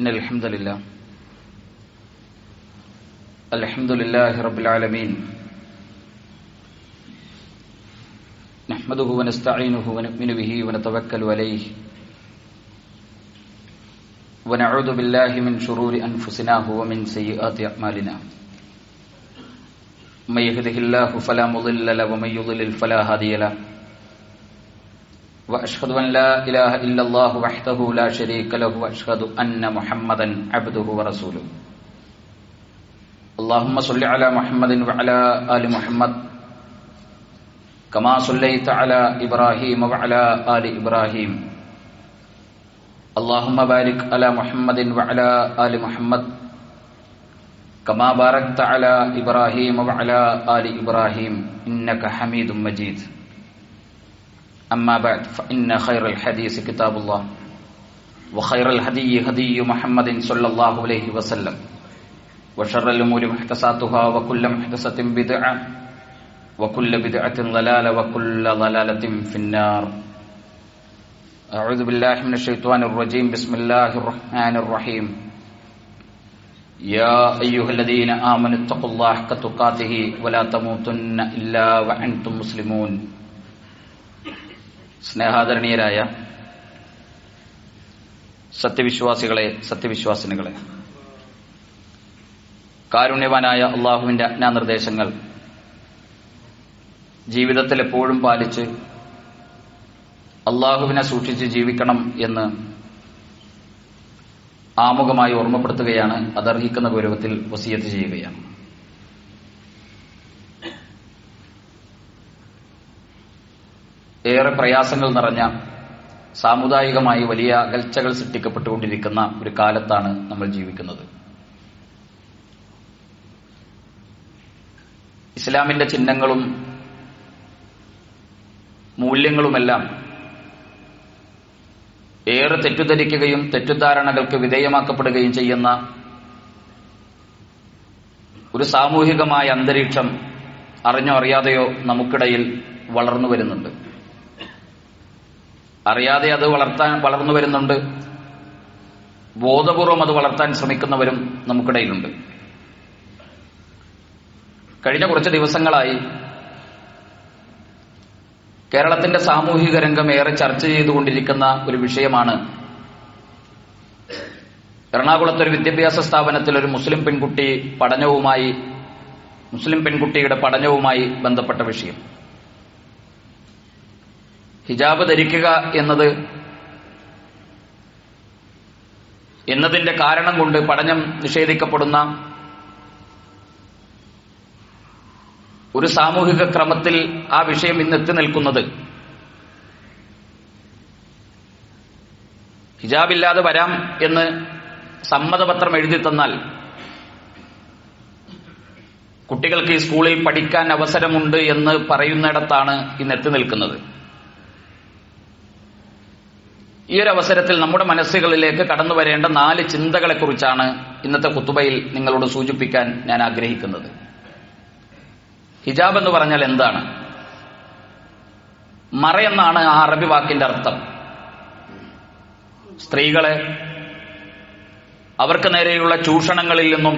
إن الحمد لله الحمد لله رب العالمين نحمده ونستعينه ونؤمن به ونتوكل عليه ونعوذ بالله من شرور أنفسنا ومن سيئات أعمالنا من يهده الله فلا مضل له ومن يضلل فلا هادي له وأشهد أن لا إله إلا الله وحده لا شريك له وأشهد أن محمدا عبده ورسوله اللهم صل على محمد وعلى آل محمد كما صليت على إبراهيم وعلى آل إبراهيم اللهم بارك على محمد وعلى آل محمد كما باركت على إبراهيم وعلى آل إبراهيم إنك حميد مجيد أما بعد فإن خير الحديث كتاب الله وخير الهدي هدي محمد صلى الله عليه وسلم وشر الأمور محدثاتها وكل محدثة بدعة وكل بدعة ضلالة وكل ضلالة في النار أعوذ بالله من الشيطان الرجيم بسم الله الرحمن الرحيم يا أيها الذين آمنوا اتقوا الله حق تقاته ولا تموتن إلا وأنتم مسلمون സ്നേഹാദരണീയരായ സത്യവിശ്വാസികളെ, സത്യവിശ്വാസിനികളെ, കാരുണ്യവാനായ അള്ളാഹുവിന്റെ ആജ്ഞാനിർദ്ദേശങ്ങൾ ജീവിതത്തിൽ എപ്പോഴും പാലിച്ച് അള്ളാഹുവിനെ സൂക്ഷിച്ച് ജീവിക്കണം എന്ന് ആമുഖമായി ഓർമ്മപ്പെടുത്തുകയാണ്. അതർഹിക്കുന്ന ഗൗരവത്തിൽ വസിയത്ത് ചെയ്യുകയാണ്. ഏറെ പ്രയാസങ്ങൾ നിറഞ്ഞ, സാമുദായികമായി വലിയ അകൽച്ചകൾ സൃഷ്ടിക്കപ്പെട്ടുകൊണ്ടിരിക്കുന്ന ഒരു കാലത്താണ് നമ്മൾ ജീവിക്കുന്നത്. ഇസ്ലാമിന്റെ ചിഹ്നങ്ങളും മൂല്യങ്ങളുമെല്ലാം ഏറെ തെറ്റിദ്ധരിക്കുകയും തെറ്റിദ്ധാരണകൾക്ക് വിധേയമാക്കപ്പെടുകയും ചെയ്യുന്ന ഒരു സാമൂഹികമായ അന്തരീക്ഷം അറിഞ്ഞോ അറിയാതെയോ നമുക്കിടയിൽ വളർന്നു വരുന്നുണ്ട്. അറിയാതെ അത് വളർന്നു വരുന്നുണ്ട്. ബോധപൂർവം അത് വളർത്താൻ ശ്രമിക്കുന്നവരും നമുക്കിടയിലുണ്ട്. കഴിഞ്ഞ കുറച്ച് ദിവസങ്ങളായി കേരളത്തിന്റെ സാമൂഹിക രംഗം ഏറെ ചർച്ച ചെയ്തുകൊണ്ടിരിക്കുന്ന ഒരു വിഷയമാണ് എറണാകുളത്ത് ഒരു വിദ്യാഭ്യാസ സ്ഥാപനത്തിൽ ഒരു മുസ്ലിം പെൺകുട്ടിയുടെ പഠനവുമായി ബന്ധപ്പെട്ട വിഷയം. ഹിജാബ് ധരിക്കുക എന്നതിന്റെ കാരണം കൊണ്ട് പഠനം നിഷേധിക്കപ്പെടുന്ന ഒരു സാമൂഹിക ക്രമത്തിൽ ആ വിഷയം ഇന്ന് എത്തി നിൽക്കുന്നത് ഹിജാബില്ലാതെ വരാം എന്ന് സമ്മതപത്രം എഴുതി തന്നാൽ കുട്ടികൾക്ക് ഈ സ്കൂളിൽ പഠിക്കാൻ അവസരമുണ്ട് എന്ന് പറയുന്നിടത്താണ് ഇന്ന് എത്തി നിൽക്കുന്നത്. ഈ ഒരു അവസരത്തിൽ നമ്മുടെ മനസ്സുകളിലേക്ക് കടന്നു വരേണ്ട 4 ചിന്തകളെക്കുറിച്ചാണ് ഇന്നത്തെ ഖുതുബയിൽ നിങ്ങളോട് സൂചിപ്പിക്കാൻ ഞാൻ ആഗ്രഹിക്കുന്നത്. ഹിജാബ് എന്ന് പറഞ്ഞാൽ എന്താണ്? മറയെന്നാണ് ആ അറബി വാക്കിന്റെ അർത്ഥം. സ്ത്രീകളെ അവർക്ക് നേരെയുള്ള ചൂഷണങ്ങളിൽ നിന്നും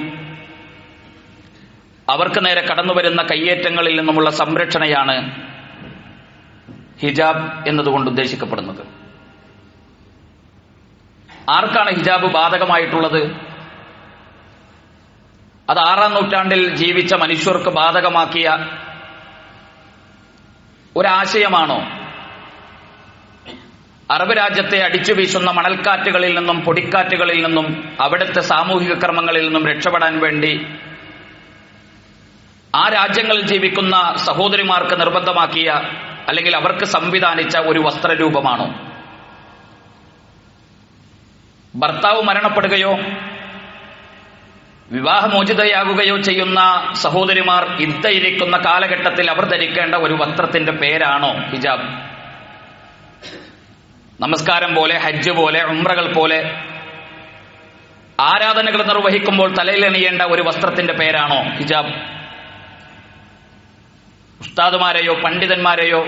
അവർക്ക് നേരെ കടന്നുവരുന്ന കയ്യേറ്റങ്ങളിൽ നിന്നുമുള്ള സംരക്ഷണയാണ് ഹിജാബ് എന്നതുകൊണ്ട് ഉദ്ദേശിക്കപ്പെടുന്നത്. ആർക്കാണ് ഹിജാബ് ബാധകമായിട്ടുള്ളത്? അത് 6-ാം നൂറ്റാണ്ടിൽ ജീവിച്ച മനുഷ്യർക്ക് ബാധകമാക്കിയ ഒരാശയമാണോ? അറബ് രാജ്യത്തെ അടിച്ചു വീശുന്ന മണൽക്കാറ്റുകളിൽ നിന്നും പൊടിക്കാറ്റുകളിൽ നിന്നും അവിടുത്തെ സാമൂഹിക ക്രമങ്ങളിൽ നിന്നും രക്ഷപ്പെടാൻ വേണ്ടി ആ രാജ്യങ്ങളിൽ ജീവിക്കുന്ന സഹോദരിമാർക്ക് നിർബന്ധമാക്കിയ അല്ലെങ്കിൽ അവർക്ക് സംവിധാനിച്ച ഒരു വസ്ത്രരൂപമാണോ? ഭർത്താവ് മരണപ്പെടുകയോ വിവാഹമോചിതയാകുകയോ ചെയ്യുന്ന സഹോദരിമാർ ഇരിക്കുന്ന കാലഘട്ടത്തിൽ അവർ ധരിക്കേണ്ട ഒരു വസ്ത്രത്തിന്റെ പേരാണോ ഹിജാബ്? നമസ്കാരം പോലെ, ഹജ്ജ് പോലെ, ഉംറകൾ പോലെ ആരാധനകൾ നിർവഹിക്കുമ്പോൾ തലയിലണിയേണ്ട ഒരു വസ്ത്രത്തിന്റെ പേരാണോ ഹിജാബ്? ഉസ്താദുമാരെയോ പണ്ഡിതന്മാരെയോ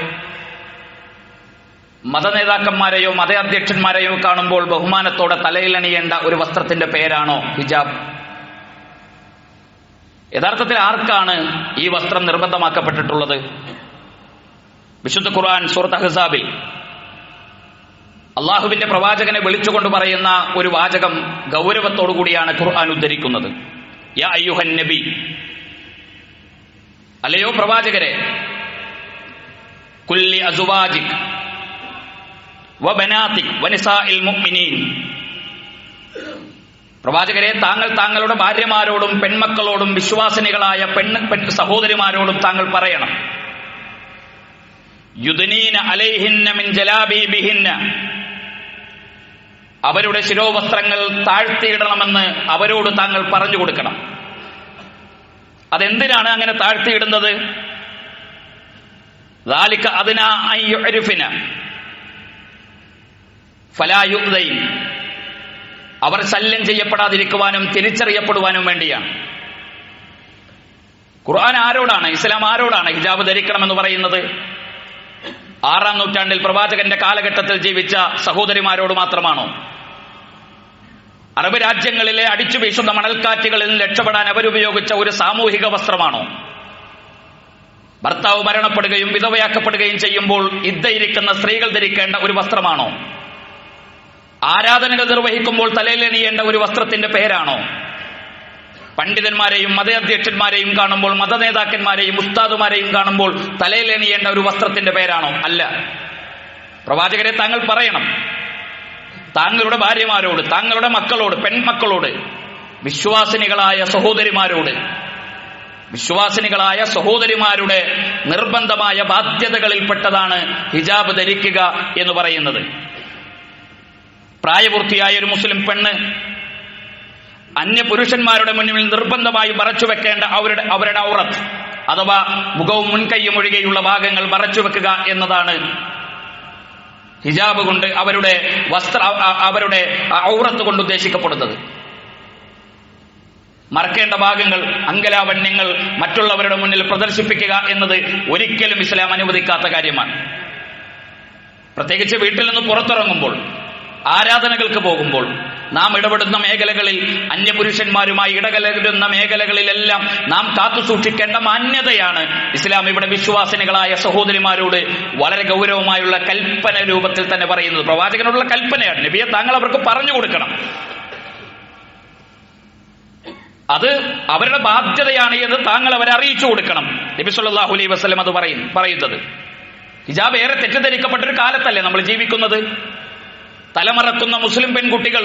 മതനേതാക്കന്മാരെയോ മതാധ്യക്ഷന്മാരെയോ കാണുമ്പോൾ ബഹുമാനത്തോടെ തലയിലണിയേണ്ട ഒരു വസ്ത്രത്തിന്റെ പേരാണോ ഹിജാബ്? യഥാർത്ഥത്തിൽ ആർക്കാണ് ഈ വസ്ത്രം നിർബന്ധമാക്കപ്പെട്ടിട്ടുള്ളത്? വിശുദ്ധ ഖുർആൻ സൂറത്ത് അഹ്സാബിൽ അള്ളാഹുവിന്റെ പ്രവാചകനെ വിളിച്ചുകൊണ്ട് പറയുന്ന ഒരു വാചകം ഗൗരവത്തോടുകൂടിയാണ് ഖുർആൻ ഉദ്ധരിക്കുന്നത്. യാ അയ്യുഹൻ നബി, അല്ലയോ പ്രവാചകരെ, കുല്ലി അസുവാജിക് വബനാതിക് വനിസാഇൽ മുഅ്മിനീൻ, പ്രവാചകരെ താങ്കൾ താങ്കളുടെ ഭാര്യമാരോടും പെൺമക്കളോടും വിശ്വാസിനികളായ പെൺ സഹോദരിമാരോടും താങ്കൾ പറയണം, യുദ്നീന അലൈഹിന്ന മിൻ ജലാബീബിഹിന്ന, അവരുടെ ശിരോവസ്ത്രങ്ങൾ താഴ്ത്തിയിടണമെന്ന് അവരോട് താങ്കൾ പറഞ്ഞു കൊടുക്കണം. അതെന്തിനാണ് അങ്ങനെ താഴ്ത്തിയിടുന്നത്? ദാലിക അദ്നാ അൻ യുഅരിഫിന ഫലാ യുഅ്ദൈൻ, അവർ ശല്യം ചെയ്യപ്പെടാതിരിക്കുവാനും തിരിച്ചറിയപ്പെടുവാനും വേണ്ടിയാണ്. ഖുർആൻ ആരോടാണ്, ഇസ്ലാം ആരോടാണ് ഹിജാബ് ധരിക്കണമെന്ന് പറയുന്നത്? 6-ാം നൂറ്റാണ്ടിൽ പ്രവാചകന്റെ കാലഘട്ടത്തിൽ ജീവിച്ച സഹോദരിമാരോട് മാത്രമാണോ? അറബ് രാജ്യങ്ങളിലെ അടിച്ചു വീശുന്ന മണൽക്കാറ്റുകളിൽ നിന്ന് രക്ഷപ്പെടാൻ അവരുപയോഗിച്ച ഒരു സാമൂഹിക വസ്ത്രമാണോ? ഭർത്താവ് മരണപ്പെടുകയും വിധവയാക്കപ്പെടുകയും ചെയ്യുമ്പോൾ ഇദ്ദയിരിക്കുന്ന സ്ത്രീകൾ ധരിക്കേണ്ട ഒരു വസ്ത്രമാണോ? ആരാധനകൾ നിർവഹിക്കുമ്പോൾ തലയിലണിയേണ്ട ഒരു വസ്ത്രത്തിന്റെ പേരാണോ? പണ്ഡിതന്മാരെയും മതാധ്യക്ഷന്മാരെയും കാണുമ്പോൾ, മതനേതാക്കന്മാരെയും ഉസ്താദുമാരെയും കാണുമ്പോൾ തലയിലണിയേണ്ട ഒരു വസ്ത്രത്തിന്റെ പേരാണോ? അല്ല. പ്രവാചകരെ താങ്കൾ പറയണം, താങ്കളുടെ ഭാര്യമാരോട്, താങ്കളുടെ മക്കളോട്, പെൺമക്കളോട്, വിശ്വാസിനികളായ സഹോദരിമാരുടെ നിർബന്ധമായ ബാധ്യതകളിൽപ്പെട്ടതാണ് ഹിജാബ് ധരിക്കുക എന്ന് പറയുന്നത്. പ്രായപൂർത്തിയായ ഒരു മുസ്ലിം പെണ്ണ് അന്യ പുരുഷന്മാരുടെ മുന്നിൽ നിർബന്ധമായി മറച്ചു വെക്കേണ്ട അവരുടെ ഔറത്ത് അഥവാ മുഖവും മുൻകൈയും ഒഴികെയുള്ള ഭാഗങ്ങൾ മറച്ചു വെക്കുക എന്നതാണ് ഹിജാബ് കൊണ്ട്, അവരുടെ ഔറത്ത് കൊണ്ട് ഉദ്ദേശിക്കപ്പെടുന്നത്. മറക്കേണ്ട ഭാഗങ്ങൾ, അങ്കലാവണ്യങ്ങൾ മറ്റുള്ളവരുടെ മുന്നിൽ പ്രദർശിപ്പിക്കുക എന്നത് ഒരിക്കലും ഇസ്ലാം അനുവദിക്കാത്ത കാര്യമാണ്. പ്രത്യേകിച്ച് വീട്ടിൽ നിന്ന് പുറത്തിറങ്ങുമ്പോൾ, ആരാധനകൾക്ക് പോകുമ്പോൾ, നാം ഇടപെടുന്ന മേഖലകളിൽ, അന്യപുരുഷന്മാരുമായി ഇടകലരുന്ന മേഖലകളിലെല്ലാം നാം കാത്തു സൂക്ഷിക്കേണ്ട മാന്യതയാണ് ഇസ്ലാം ഇവിടെ വിശ്വാസിനികളായ സഹോദരിമാരോട് വളരെ ഗൗരവമായുള്ള കൽപ്പന രൂപത്തിൽ തന്നെ പറയുന്നത്. പ്രവാചകനോടുള്ള കൽപ്പനയാണ്. നബിയെ താങ്കൾ അവർക്ക് പറഞ്ഞു കൊടുക്കണം. അത് അവരുടെ ബാധ്യതയാണ് എന്ന് താങ്കൾ അവരെ അറിയിച്ചു കൊടുക്കണം. നബി സല്ലല്ലാഹു അലൈഹി വസല്ലം അത് പറയുന്നത്. ഹിജാബ് ഏറെ തെറ്റിദ്ധരിക്കപ്പെട്ടൊരു കാലത്തല്ലേ നമ്മൾ ജീവിക്കുന്നത്? തലമറക്കുന്ന മുസ്ലിം പെൺകുട്ടികൾ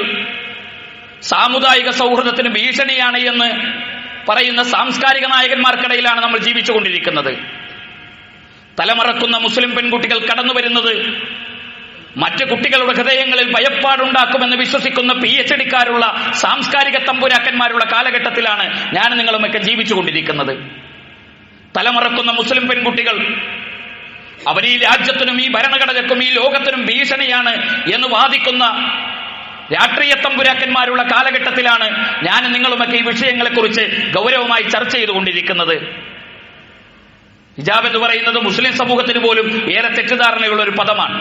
സാമുദായിക സൗഹൃദത്തിന് ഭീഷണിയാണ് എന്ന് പറയുന്ന സാംസ്കാരിക നായകന്മാർക്കിടയിലാണ് നമ്മൾ ജീവിച്ചുകൊണ്ടിരിക്കുന്നത്. തലമറക്കുന്ന മുസ്ലിം പെൺകുട്ടികൾ കടന്നു വരുന്നത് മറ്റു കുട്ടികളുടെ ഹൃദയങ്ങളിൽ ഭയപ്പാടുണ്ടാക്കുമെന്ന് വിശ്വസിക്കുന്ന PhD-ക്കാരുള്ള സാംസ്കാരിക തമ്പുരാക്കന്മാരുടെ കാലഘട്ടത്തിലാണ് ഞാൻ നിങ്ങളുമൊക്കെ ജീവിച്ചുകൊണ്ടിരിക്കുന്നത്. തലമറക്കുന്ന മുസ്ലിം പെൺകുട്ടികൾ അവർ ഈ രാജ്യത്തിനും ഈ ഭരണഘടനയ്ക്കും ഈ ലോകത്തിനും ഭീഷണിയാണ് എന്ന് വാദിക്കുന്ന രാഷ്ട്രീയ തമ്പുരാക്കന്മാരുള്ള കാലഘട്ടത്തിലാണ് ഞാൻ നിങ്ങളുമൊക്കെ ഈ വിഷയങ്ങളെക്കുറിച്ച് ഗൗരവമായി ചർച്ച ചെയ്തുകൊണ്ടിരിക്കുന്നത്. ഹിജാബ് എന്ന് പറയുന്നത് മുസ്ലിം സമൂഹത്തിന് പോലും ഏറെ തെറ്റിദ്ധാരണയുള്ള ഒരു പദമാണ്.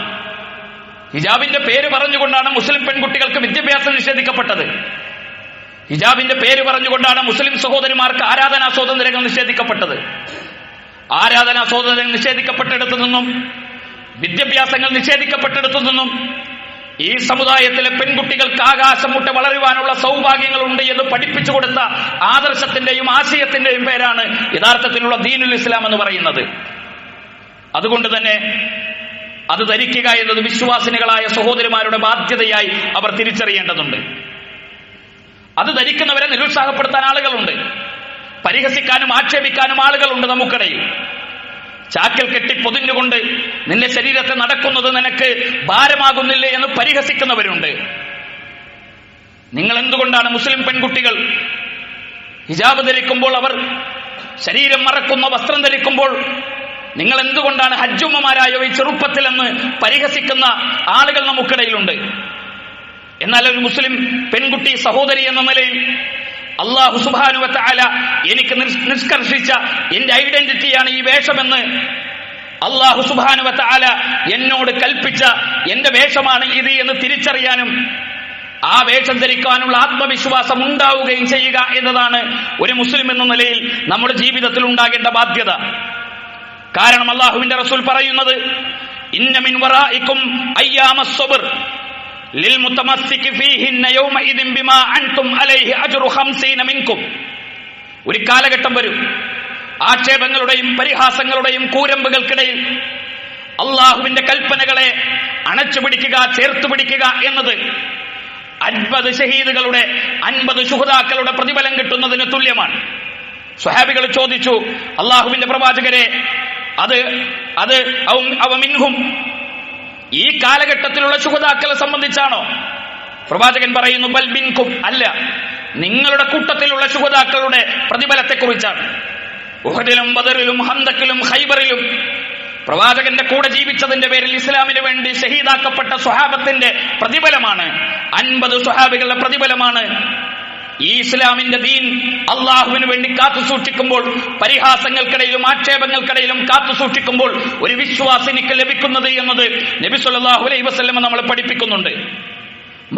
ഹിജാബിന്റെ പേര് പറഞ്ഞുകൊണ്ടാണ് മുസ്ലിം പെൺകുട്ടികൾക്ക് വിദ്യാഭ്യാസം നിഷേധിക്കപ്പെട്ടത്. ഹിജാബിന്റെ പേര് പറഞ്ഞുകൊണ്ടാണ് മുസ്ലിം സഹോദരിമാർക്ക് ആരാധനാ സ്വാതന്ത്ര്യങ്ങൾ നിഷേധിക്കപ്പെട്ടത്. ആരാധനാ സ്വാതന്ത്ര്യം നിഷേധിക്കപ്പെട്ടിടത്തു നിന്നും, വിദ്യാഭ്യാസങ്ങൾ നിഷേധിക്കപ്പെട്ടിടത്തു നിന്നും ഈ സമുദായത്തിലെ പെൺകുട്ടികൾക്ക് ആകാശം മുട്ടെ വളരുവാനുള്ള സൗഭാഗ്യങ്ങളുണ്ട് എന്ന് പഠിപ്പിച്ചു കൊടുത്ത ആദർശത്തിന്റെയും ആശയത്തിന്റെയും പേരാണ് യഥാർത്ഥത്തിലുള്ള ദീനുൽ ഇസ്ലാം എന്ന് പറയുന്നത്. അതുകൊണ്ട് തന്നെ അത് ധരിക്കുക എന്നത് വിശ്വാസിനികളായ സഹോദരിമാരുടെ ബാധ്യതയായി അവർ തിരിച്ചറിയേണ്ടതുണ്ട്. അത് ധരിക്കുന്നവരെ നിരുത്സാഹപ്പെടുത്താൻ ആളുകളുണ്ട്, പരിഹസിക്കാനും ആക്ഷേപിക്കാനും ആളുകളുണ്ട് നമുക്കിടയിൽ. ചാക്കിൽ കെട്ടി പൊതിഞ്ഞുകൊണ്ട് നിന്റെ ശരീരത്തെ നടക്കുന്നത് നിനക്ക് ഭാരമാകുന്നില്ലേ എന്ന് പരിഹസിക്കുന്നവരുണ്ട്. നിങ്ങൾ എന്തുകൊണ്ടാണ് മുസ്ലിം പെൺകുട്ടികൾ ഹിജാബ് ധരിക്കുമ്പോൾ, അവർ ശരീരം മറക്കുന്ന വസ്ത്രം ധരിക്കുമ്പോൾ നിങ്ങൾ എന്തുകൊണ്ടാണ് ഹജ്ജുമ്മമാരായോ ഈ ചെറുപ്പത്തിലെന്ന് പരിഹസിക്കുന്ന ആളുകൾ നമുക്കിടയിലുണ്ട്. എന്നാൽ ഒരു മുസ്ലിം പെൺകുട്ടി സഹോദരി എന്ന നിലയിൽ അല്ലാഹു സുബ്ഹാനഹു വ തആല എനിക്ക് നിഷ്കർഷിച്ച എന്റെ ഐഡന്റിറ്റിയാണ് ഈ വേഷമെന്ന് അല്ലാഹു സുബ്ഹാനഹു വ തആല എന്നോട് കൽപ്പിച്ച എന്റെ വേഷമാണ് ഇത് എന്ന് തിരിച്ചറിയാനും ആ വേഷം ധരിക്കാനുള്ള ആത്മവിശ്വാസം ഉണ്ടാവുകയും ചെയ്യുക എന്നതാണ് ഒരു മുസ്ലിം എന്ന നിലയിൽ നമ്മുടെ ജീവിതത്തിൽ ഉണ്ടാകേണ്ട ബാധ്യത. കാരണം അല്ലാഹുവിന്റെ റസൂൽ പറയുന്നത്, ഇന്ന മിൻ വറാഇകും അയ്യാമസ് സബ്ർ ലിൽ മുതമസ്സികി ഫീഹിന്ന യൗമഇദിൻ ബിമാ അൻതും അലൈഹി അജ്റു 50 മിൻകും. ഒരു കാലഘട്ടം വരും, ആക്ഷേപങ്ങളുടെയും പരിഹാസങ്ങളുടെയും കൂരമ്പുകൾക്കിടയിൽ അല്ലാഹുവിന്റെ കൽപ്പനകളെ അണച്ചുപിടിക്കുക, ചേർത്ത് പിടിക്കുക എന്നത് 50 ഷഹീദുകളുടെ 50 ശുഹദാക്കളുടെ പ്രതിഫലം കിട്ടുന്നതിന് തുല്യമാണ്. സ്വഹാബികൾ ചോദിച്ചു, അല്ലാഹുവിന്റെ പ്രവാചകരെ, അത് അവ മിൻഹും, ഈ കാലഘട്ടത്തിലുള്ള ശുഹദാക്കളെ സംബന്ധിച്ചാണോ? പ്രവാചകൻ പറയുന്നു, ബൽ മിൻകും, അല്ല, നിങ്ങളുടെ കൂട്ടത്തിലുള്ള ശുഹദാക്കളുടെ പ്രതിഫലത്തെക്കുറിച്ചാണ്. ഉഹദിലും ബദറിലും ഹന്തക്കിലും ഖൈബറിലും പ്രവാചകന്റെ കൂടെ ജീവിച്ചതിന്റെ പേരിൽ ഇസ്ലാമിന് വേണ്ടി ഷഹീദാക്കപ്പെട്ട സ്വഹാബത്തിന്റെ പ്രതിഫലമാണ്, 50 സ്വഹാബികളുടെ പ്രതിഫലമാണ്. ഈ ഇസ്ലാമിന്റെ ദീൻ അള്ളാഹുവിന് വേണ്ടി കാത്തു സൂക്ഷിക്കുമ്പോൾ, പരിഹാസങ്ങൾക്കിടയിലും ആക്ഷേപങ്ങൾക്കിടയിലും കാത്തു സൂക്ഷിക്കുമ്പോൾ ഒരു വിശ്വാസിനിക്ക് ലഭിക്കുന്നത് എന്നത് നബി സല്ലല്ലാഹു അലൈഹി വസല്ലം നമ്മളെ പഠിപ്പിക്കുന്നുണ്ട്.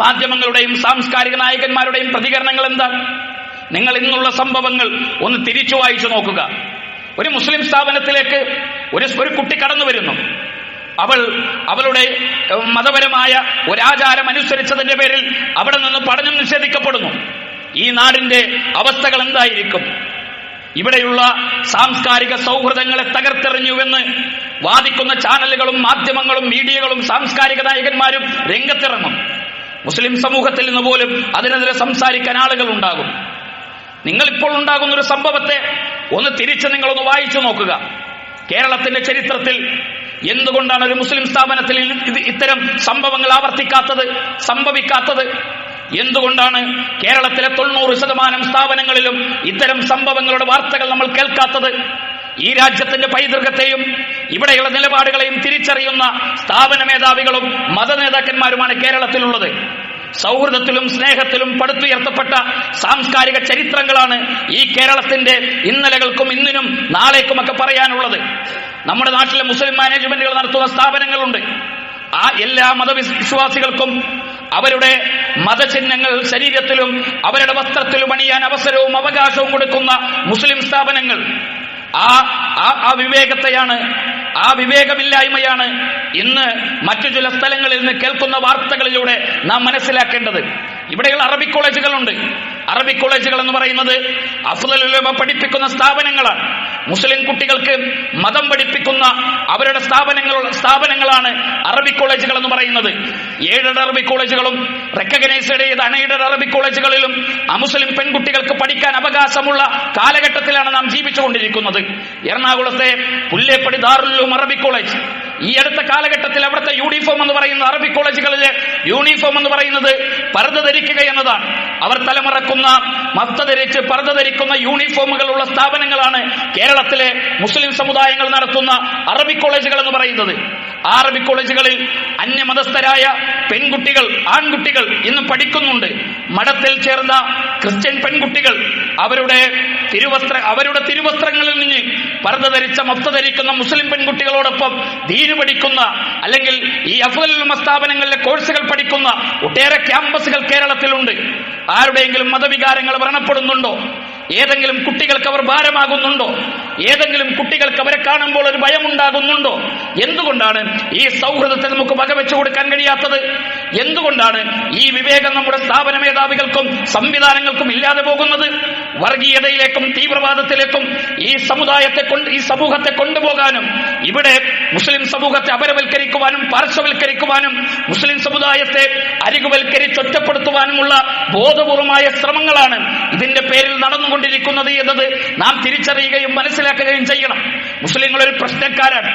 മാധ്യമങ്ങളുടെയും സാംസ്കാരിക നായകന്മാരുടെയും പ്രതികരണങ്ങൾ എന്താണ്? നിങ്ങൾ ഇന്നുള്ള സംഭവങ്ങൾ ഒന്ന് തിരിച്ചു വായിച്ചു നോക്കുക. ഒരു മുസ്ലിം സ്ഥാപനത്തിലേക്ക് ഒരു കുട്ടി കടന്നു വരുന്നു. അവളുടെ മതപരമായ ഒരാചാരം അനുസരിച്ചതിന്റെ പേരിൽ അവിടെ നിന്ന് പഠനം നിഷേധിക്കപ്പെടുന്നു. ഈ നാടിന്റെ അവസ്ഥകൾ എന്തായിരിക്കും? ഇവിടെയുള്ള സാംസ്കാരിക സൗഹൃദങ്ങളെ തകർത്തെറിഞ്ഞുവെന്ന് വാദിക്കുന്ന ചാനലുകളും മാധ്യമങ്ങളും മീഡിയകളും സാംസ്കാരിക നായകന്മാരും രംഗത്തിറങ്ങും. മുസ്ലിം സമൂഹത്തിൽ നിന്ന് പോലും അതിനെതിരെ സംസാരിക്കാൻ ആളുകൾ ഉണ്ടാകും. നിങ്ങളിപ്പോൾ ഉണ്ടാകുന്ന ഒരു സംഭവത്തെ ഒന്ന് തിരിച്ച് നിങ്ങളൊന്ന് വായിച്ചു നോക്കുക. കേരളത്തിന്റെ ചരിത്രത്തിൽ എന്തുകൊണ്ടാണ് ഒരു മുസ്ലിം സ്ഥാപനത്തിൽ ഇത്തരം സംഭവങ്ങൾ സംഭവിക്കാത്തത്? എന്തുകൊണ്ടാണ് കേരളത്തിലെ 90% സ്ഥാപനങ്ങളിലും ഇത്തരം സംഭവങ്ങളുടെ വാർത്തകൾ നമ്മൾ കേൾക്കാത്തത്? ഈ രാജ്യത്തിന്റെ പൈതൃകത്തെയും ഇവിടെയുള്ള നിലപാടുകളെയും തിരിച്ചറിയുന്ന സ്ഥാപന മേധാവികളും മത നേതാക്കന്മാരുമാണ് കേരളത്തിലുള്ളത്. സൗഹൃദത്തിലും സ്നേഹത്തിലും പടുത്തുയർത്തപ്പെട്ട സാംസ്കാരിക ചരിത്രങ്ങളാണ് ഈ കേരളത്തിന്റെ ഇന്നലകൾക്കും ഇന്നിനും നാളേക്കുമൊക്കെ പറയാനുള്ളത്. നമ്മുടെ നാട്ടിലെ മുസ്ലിം മാനേജ്മെന്റുകൾ നടത്തുന്ന സ്ഥാപനങ്ങളുണ്ട്. ആ എല്ലാ മതവിശ്വാസികൾക്കും അവരുടെ മതചിഹ്നങ്ങൾ ശരീരത്തിലും അവരുടെ വസ്ത്രത്തിലും അണിയാൻ അവസരവും അവകാശവും കൊടുക്കുന്ന മുസ്ലിം സ്ഥാപനങ്ങൾ, ആ വിവേകത്തെയാണ്, ആ വിവേകമില്ലായ്മയാണ് ഇന്ന് മറ്റു ചില സ്ഥലങ്ങളിൽ നിന്ന് കേൾക്കുന്ന വാർത്തകളിലൂടെ നാം മനസ്സിലാക്കേണ്ടത്. ഇവിടെയുള്ള അറബിക് കോളേജുകളുണ്ട്. അറബിക് കോളേജുകൾ എന്ന് പറയുന്നത് അഫ്ളലുൽ ഉലമ പഠിപ്പിക്കുന്ന സ്ഥാപനങ്ങളാണ്. മുസ്ലിം കുട്ടികൾക്ക് മതം പഠിപ്പിക്കുന്ന അവരുടെ സ്ഥാപനങ്ങളാണ് അറബിക് കോളേജുകൾ എന്ന് പറയുന്നത്. 7 അറബിക് കോളേജുകളും റെക്കഗ്നൈസ്ഡ് ചെയ്ത അൺഎയ്ഡഡ് അറബിക് കോളേജുകളിലും അമുസ്ലിം പെൺകുട്ടികൾക്ക് പഠിക്കാൻ അവകാശമുള്ള കാലഘട്ടത്തിലാണ് നാം ജീവിച്ചുകൊണ്ടിരിക്കുന്നത്. എറണാകുളത്തെ പുല്ലേപ്പടി ദാറുൽ ഉലൂം അറബിക് കോളേജ്, ഈ അടുത്ത കാലഘട്ടത്തിൽ അവിടുത്തെ യൂണിഫോം എന്ന് പറയുന്ന അറബിക് കോളേജുകളിലെ യൂണിഫോം എന്ന് പറയുന്നത് പർദ്ദ ധരിക്കുക എന്നതാണ്. അവർ തലമറക്കുന്ന മഫ്ത ധരിച്ച് പർദ്ദ ധരിക്കുന്ന യൂണിഫോമുകളുള്ള സ്ഥാപനങ്ങളാണ് കേരളത്തിലെ മുസ്ലിം സമുദായങ്ങൾ നടത്തുന്ന അറബിക് കോളേജുകൾ എന്ന് പറയുന്നത്. ആ അറബിക് കോളേജുകളിൽ അന്യമതസ്ഥരായ പെൺകുട്ടികൾ, ആൺകുട്ടികൾ ഇന്ന് പഠിക്കുന്നുണ്ട്. മഠത്തിൽ ചേർന്ന ക്രിസ്ത്യൻ പെൺകുട്ടികൾ അവരുടെ തിരുവസ്ത്രങ്ങളിൽ നിന്ന് പർദ്ദ ധരിച്ച മഫ്ത ധരിക്കുന്ന മുസ്ലിം പെൺകുട്ടികളോടൊപ്പം ദീന് പഠിക്കുന്ന, അല്ലെങ്കിൽ ഈ അഫ്ളലുൽ ഉലമ സ്ഥാപനങ്ങളിലെ കോഴ്സുകൾ പഠിക്കുന്ന ഒട്ടേറെ ക്യാമ്പസുകൾ കേരളത്തിലുണ്ട്. ആരുടെയെങ്കിലും മതവികാരങ്ങൾ വ്രണപ്പെടുന്നുണ്ടോ? ഏതെങ്കിലും കുട്ടികൾക്ക് അവർ ഭാരമാകുന്നുണ്ടോ? ഏതെങ്കിലും കുട്ടികൾക്ക് അവരെ കാണുമ്പോൾ ഒരു ഭയമുണ്ടാകുന്നുണ്ടോ? എന്തുകൊണ്ടാണ് ഈ സൗഹൃദത്തെ നമുക്ക് വകവെച്ചു കൊടുക്കാൻ കഴിയാത്തത്? എന്തുകൊണ്ടാണ് ഈ വിവേകം നമ്മുടെ സ്ഥാപന മേധാവികൾക്കും സംവിധാനങ്ങൾക്കും ഇല്ലാതെ പോകുന്നത്? വർഗീയതയിലേക്കും തീവ്രവാദത്തിലേക്കും ഈ സമൂഹത്തെ കൊണ്ടുപോകാനും ഇവിടെ മുസ്ലിം സമൂഹത്തെ അപരവൽക്കരിക്കുവാനും പാർശ്വവൽക്കരിക്കുവാനും മുസ്ലിം സമുദായത്തെ അരികുവൽക്കരിച്ചൊറ്റപ്പെടുത്തുവാനുമുള്ള ബോധപൂർവമായ ശ്രമങ്ങളാണ് ഇതിന്റെ പേരിൽ നടന്നുകൊണ്ടിരിക്കുന്നത് എന്നത് നാം തിരിച്ചറിയുകയും മനസ്സിലാക്കുകയും ചെയ്യണം. മുസ്ലിങ്ങൾ ഒരു പ്രശ്നക്കാരാണ്.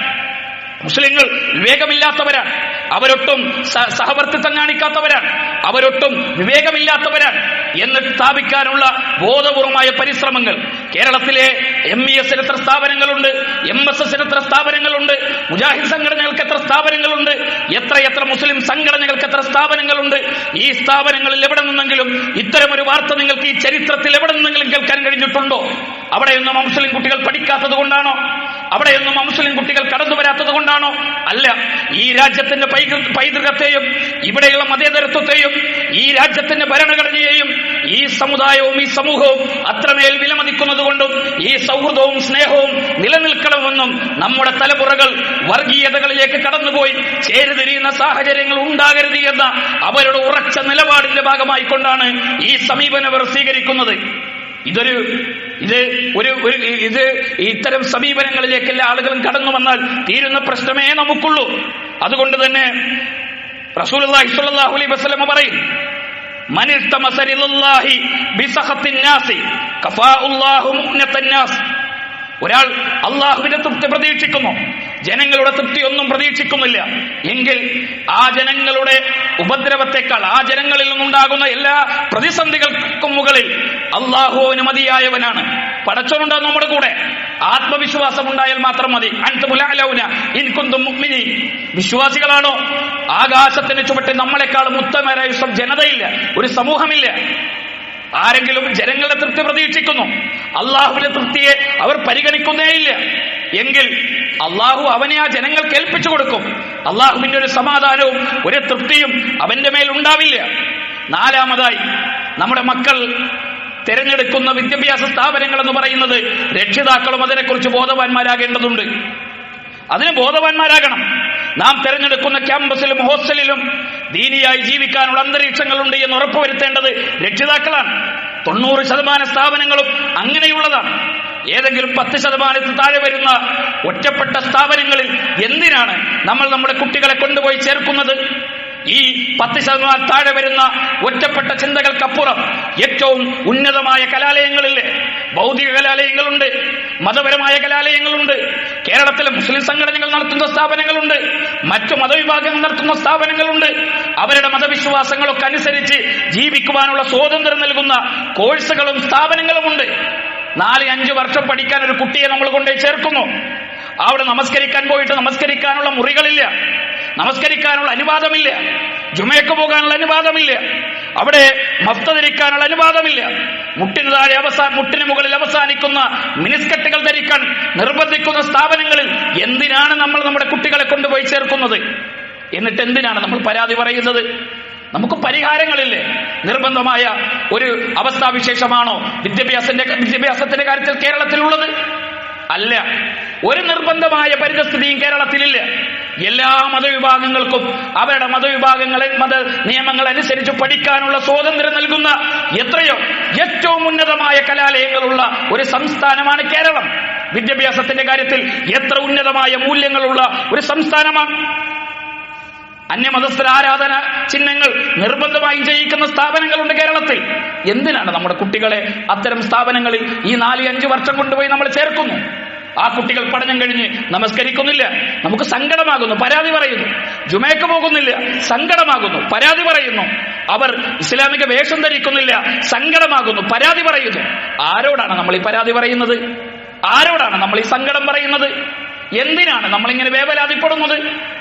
മുസ്ലിങ്ങൾ വിവേകമില്ലാത്തവരാണ്. അവരൊട്ടും സഹവർത്തിത്വം കാണിക്കാത്തവരാണ്. അവരൊട്ടും വിവേകമില്ലാത്തവരാണ് എന്ന് സ്ഥാപിക്കാനുള്ള ബോധപൂർവമായ പരിശ്രമങ്ങൾ കേരളത്തിലെ MES എത്ര സ്ഥാപനങ്ങളുണ്ട്, MSS എത്ര സ്ഥാപനങ്ങളുണ്ട്, മുജാഹിദ് സംഘടനകൾക്ക് എത്ര സ്ഥാപനങ്ങളുണ്ട്, എത്ര മുസ്ലിം സംഘടനകൾക്ക് എത്ര സ്ഥാപനങ്ങളുണ്ട്. ഈ സ്ഥാപനങ്ങളിൽ എവിടെ നിന്നെങ്കിലും ഇത്തരമൊരു വാർത്ത നിങ്ങൾക്ക് ഈ ചരിത്രത്തിൽ എവിടെ നിന്നെങ്കിലും കേൾക്കാൻ കഴിഞ്ഞിട്ടുണ്ടോ? അവിടെയൊന്നും മുസ്ലിം കുട്ടികൾ പഠിക്കാത്തത് കൊണ്ടാണോ? അവിടെയൊന്നും മുസ്ലിം കുട്ടികൾ കടന്നു വരാത്തത് കൊണ്ടാണോ? അല്ല. ഈ രാജ്യത്തിന്റെ പൈതൃകത്തെയും ഇവിടെയുള്ള മതേതരത്വത്തെയും ഈ രാജ്യത്തിന്റെ ഭരണഘടനയെയും ഈ സമുദായവും ഈ സമൂഹവും അത്രമേൽ വിലമതിക്കുന്നത് കൊണ്ടും ഈ സൗഹൃദവും സ്നേഹവും നിലനിൽക്കണമെന്നും നമ്മുടെ തലമുറകൾ വർഗീയതകളിലേക്ക് കടന്നുപോയി ചേരിതിരിയുന്ന സാഹചര്യങ്ങൾ ഉണ്ടാകരുത് എന്ന അവരുടെ ഉറച്ച നിലപാടിന്റെ ഭാഗമായിക്കൊണ്ടാണ് ഈ സമീപനം അവർ സ്വീകരിക്കുന്നത്. ഇത്തരം സമീപനങ്ങളിലേക്ക് എല്ലാ ആളുകളും കടന്നു വന്നാൽ തീരുന്ന പ്രശ്നമേ നമുക്കുള്ളൂ. അതുകൊണ്ട് തന്നെ റസൂലുള്ളാഹി സ്വല്ലല്ലാഹു അലൈഹി വസല്ലം പറയും, മൻ ഇൽതമസ റിളല്ലാഹി ബിസഖത്തിൻ നാസി കഫാഉല്ലാഹു മുഅ്നതൻ നാസ്. ഒരാൾ അള്ളാഹുവിന്റെ തൃപ്തി പ്രതീക്ഷിക്കുന്നു, ജനങ്ങളുടെ തൃപ്തി ഒന്നും പ്രതീക്ഷിക്കുന്നില്ല എങ്കിൽ ആ ജനങ്ങളുടെ ഉപദ്രവത്തെക്കാൾ, ആ ജനങ്ങളിൽ നിന്നുണ്ടാകുന്ന എല്ലാ പ്രതിസന്ധികൾക്കും മുകളിൽ അള്ളാഹുവിന് മതിയായവനാണ്. പടച്ചവനുണ്ടാകും നമ്മുടെ കൂടെ. ആത്മവിശ്വാസം ഉണ്ടായാൽ മാത്രം മതി. അൻതുമുൽ അലൗന ഇൻ കുന്തും മുഅ്മിനീൻ. വിശ്വാസികളാണോ? ആകാശത്തിന് ചുവട്ടിൽ നമ്മളെക്കാളും ഉത്തമരായ ജനതയില്ല, ഒരു സമൂഹമില്ല. ആരെങ്കിലും ജനങ്ങളുടെ തൃപ്തി പ്രതീക്ഷിക്കുന്നു, അള്ളാഹുവിന്റെ തൃപ്തിയെ അവർ പരിഗണിക്കുന്നേയില്ല എങ്കിൽ അള്ളാഹു അവനെ ആ ജനങ്ങൾ കേൾപ്പിച്ചു കൊടുക്കും. അള്ളാഹുവിന്റെ ഒരു സമാധാനവും ഒരു തൃപ്തിയും അവന്റെ മേൽ ഉണ്ടാവില്ല. നാലാമതായി, നമ്മുടെ മക്കൾ തിരഞ്ഞെടുക്കുന്ന വിദ്യാഭ്യാസ സ്ഥാപനങ്ങൾ എന്ന് പറയുന്നത് രക്ഷിതാക്കളും അതിനെക്കുറിച്ച് ബോധവാന്മാരാകേണ്ടതുണ്ട്. അതിന് ബോധവാന്മാരാകണം. നാം തിരഞ്ഞെടുക്കുന്ന ക്യാമ്പസിലും ഹോസ്റ്റലിലും ദീനിയായി ജീവിക്കാനുള്ള അന്തരീക്ഷങ്ങളുണ്ട് എന്ന് ഉറപ്പുവരുത്തേണ്ടത് രക്ഷിതാക്കളാണ്. 90% സ്ഥാപനങ്ങളും അങ്ങനെയുള്ളതാണ്. ഏതെങ്കിലും 10% താഴെ വരുന്ന ഒറ്റപ്പെട്ട സ്ഥാപനങ്ങളിൽ എന്തിനാണ് നമ്മൾ നമ്മുടെ കുട്ടികളെ കൊണ്ടുപോയി ചേർക്കുന്നത്? ഈ 10% താഴെ വരുന്ന ഒറ്റപ്പെട്ട ചിന്തകൾക്കപ്പുറം ഏറ്റവും ഉന്നതമായ കലാലയങ്ങളില്ലേ? ഭൗതിക കലാലയങ്ങളുണ്ട്, മതപരമായ കലാലയങ്ങളുണ്ട്, കേരളത്തിലെ മുസ്ലിം സംഘടനകൾ നടത്തുന്ന സ്ഥാപനങ്ങളുണ്ട്, മറ്റു മതവിഭാഗങ്ങൾ നടത്തുന്ന സ്ഥാപനങ്ങളുണ്ട്. അവരുടെ മതവിശ്വാസങ്ങളൊക്കെ അനുസരിച്ച് ജീവിക്കുവാനുള്ള സ്വാതന്ത്ര്യം നൽകുന്ന കോഴ്സുകളും സ്ഥാപനങ്ങളുമുണ്ട്. 4-5 വർഷം പഠിക്കാൻ ഒരു കുട്ടിയെ നമ്മൾ കൊണ്ടുപോയി ചേർക്കുന്നു. അവിടെ നമസ്കരിക്കാൻ പോയിട്ട് നമസ്കരിക്കാനുള്ള മുറികളില്ല, നമസ്കരിക്കാനുള്ള അനുവാദമില്ല, ജുമയ്ക്ക് പോകാനുള്ള അനുവാദമില്ല, അവിടെ മഫ്ത ധരിക്കാനുള്ള അനുവാദമില്ല, മുട്ടിന് മുകളിൽ അവസാനിക്കുന്ന മിനിസ്കട്ടുകൾ ധരിക്കാൻ നിർബന്ധിക്കുന്ന സ്ഥാപനങ്ങളിൽ എന്തിനാണ് നമ്മൾ നമ്മുടെ കുട്ടികളെ കൊണ്ടുപോയി ചേർക്കുന്നത്? എന്നിട്ട് എന്തിനാണ് നമ്മൾ പരാതി പറയുന്നത്? നമുക്ക് പരിഹാരങ്ങളില്ലേ? നിർബന്ധമായ ഒരു അവസ്ഥാവിശേഷമാണോ വിദ്യാഭ്യാസത്തിന്റെ കാര്യത്തിൽ കേരളത്തിലുള്ളത്? അല്ല. ഒരു നിർബന്ധമായ പരിതസ്ഥിതിയും കേരളത്തിലില്ല. എല്ലാ മതവിഭാഗങ്ങൾക്കും അവരുടെ മത നിയമങ്ങൾ അനുസരിച്ച് പഠിക്കാനുള്ള സ്വാതന്ത്ര്യം നൽകുന്ന ഏറ്റവും ഉന്നതമായ കലാലയങ്ങളുള്ള ഒരു സംസ്ഥാനമാണ് കേരളം. വിദ്യാഭ്യാസത്തിന്റെ കാര്യത്തിൽ എത്ര ഉന്നതമായ മൂല്യങ്ങളുള്ള ഒരു സംസ്ഥാനമാണ്. അന്യമതസ്ഥ ആരാധന ചിഹ്നങ്ങൾ നിർബന്ധമായും ചെയ്യിക്കുന്ന സ്ഥാപനങ്ങളുണ്ട് കേരളത്തിൽ. എന്തിനാണ് നമ്മുടെ കുട്ടികളെ അത്തരം സ്ഥാപനങ്ങളിൽ ഈ 4-5 വർഷം കൊണ്ടുപോയി നമ്മൾ ചേർക്കുന്നു? ആ കുട്ടികൾ പഠനം കഴിഞ്ഞ് നമസ്കരിക്കുന്നില്ല, നമുക്ക് സങ്കടമാകുന്നു, പരാതി പറയുന്നു. ജുമയ്ക്ക് പോകുന്നില്ല, സങ്കടമാകുന്നു, പരാതി പറയുന്നു. അവർ ഇസ്ലാമിക വേഷം ധരിക്കുന്നില്ല, സങ്കടമാകുന്നു, പരാതി പറയുന്നു. ആരോടാണ് നമ്മൾ ഈ പരാതി പറയുന്നത്? ആരോടാണ് നമ്മൾ ഈ സങ്കടം പറയുന്നത്? എന്തിനാണ് നമ്മളിങ്ങനെ വേവലാതിപ്പെടുന്നത്?